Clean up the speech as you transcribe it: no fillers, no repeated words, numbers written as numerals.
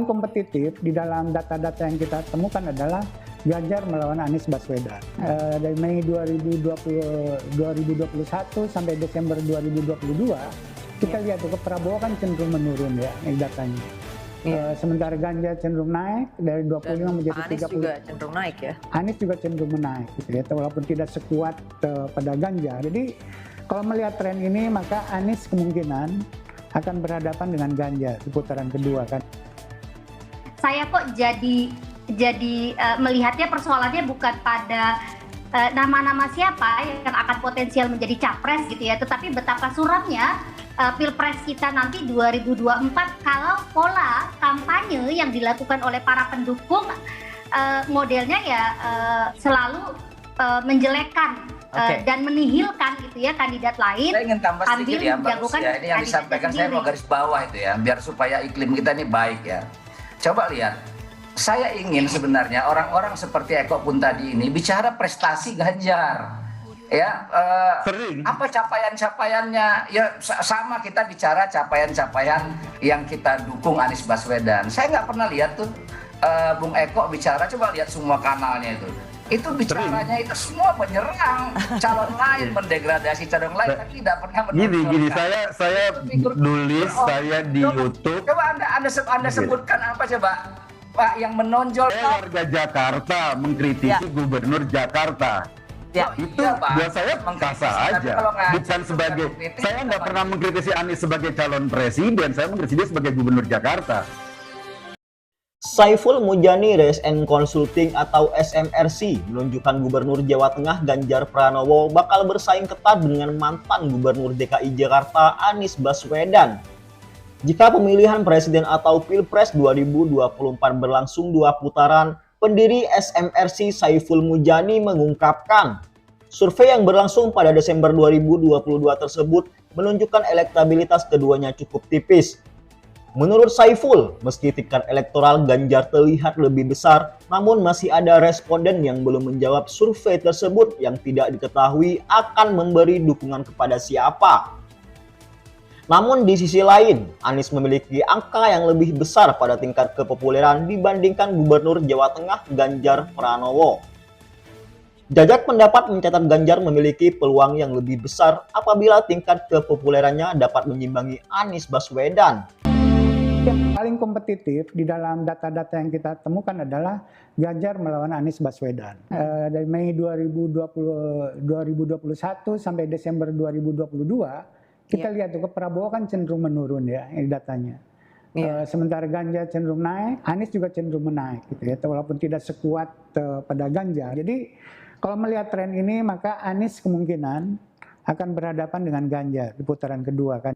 Kompetitif di dalam data-data yang kita temukan adalah Ganjar melawan Anies Baswedan. Dari Mei 2021 sampai Desember 2022, kita lihat ke Prabowo kan cenderung menurun ya datanya. Sementara Ganjar cenderung naik dari 25 dan menjadi 30. Anies juga cenderung naik ya? Anies juga cenderung menaik gitu ya, walaupun tidak sekuat pada Ganjar. Jadi kalau melihat tren ini maka Anies kemungkinan akan berhadapan dengan Ganjar di putaran kedua kan. Saya kok jadi melihatnya persoalannya bukan pada nama-nama siapa yang akan potensial menjadi capres gitu ya, tetapi betapa suramnya Pilpres kita nanti 2024 kalau pola kampanye yang dilakukan oleh para pendukung modelnya ya selalu menjelekkan dan menihilkan gitu ya kandidat lain. Saya ingin tambah sedikit ya Mbak Lucia, ini yang disampaikan saya mau garis bawah itu ya, biar supaya iklim kita ini baik ya. Coba lihat, saya ingin sebenarnya orang-orang seperti Eko pun tadi ini bicara prestasi Ganjar. Ya, apa capaian-capaiannya? Ya sama kita bicara capaian-capaian yang kita dukung Anies Baswedan. Saya nggak pernah lihat tuh Bung Eko bicara, coba lihat semua kanalnya itu bicaranya itu semua menyerang calon lain, mendegradasi calon lain, tapi tidak pernah menonjolkan. Gini, saya nulis, saya di YouTube. Coba anda sebutkan apa coba Pak yang menonjol. Saya warga Jakarta mengkritisi Gubernur Jakarta. Ya. Itu buat saya sah aja. Bukan sebagai, saya nggak pernah mengkritisi Anies sebagai calon presiden, saya mengkritisi dia sebagai Gubernur Jakarta. Saiful Mujani Research and Consulting atau SMRC menunjukkan Gubernur Jawa Tengah Ganjar Pranowo bakal bersaing ketat dengan mantan Gubernur DKI Jakarta Anies Baswedan. Jika pemilihan presiden atau Pilpres 2024 berlangsung 2 putaran, pendiri SMRC Saiful Mujani mengungkapkan, survei yang berlangsung pada Desember 2022 tersebut menunjukkan elektabilitas keduanya cukup tipis. Menurut Saiful, meski tingkat elektoral Ganjar terlihat lebih besar, namun masih ada responden yang belum menjawab survei tersebut yang tidak diketahui akan memberi dukungan kepada siapa. Namun di sisi lain, Anies memiliki angka yang lebih besar pada tingkat kepopuleran dibandingkan Gubernur Jawa Tengah Ganjar Pranowo. Jajak pendapat mencatat Ganjar memiliki peluang yang lebih besar apabila tingkat kepopulerannya dapat menyimbangi Anies Baswedan. Yang paling kompetitif di dalam data-data yang kita temukan adalah Ganjar melawan Anies Baswedan. Dari Mei 2021 sampai Desember 2022, kita lihat ke Prabowo kan cenderung menurun ya datanya. Sementara Ganjar cenderung naik, Anies juga cenderung menaik gitu ya, walaupun tidak sekuat pada Ganjar. Jadi kalau melihat tren ini maka Anies kemungkinan akan berhadapan dengan Ganjar di putaran kedua kan.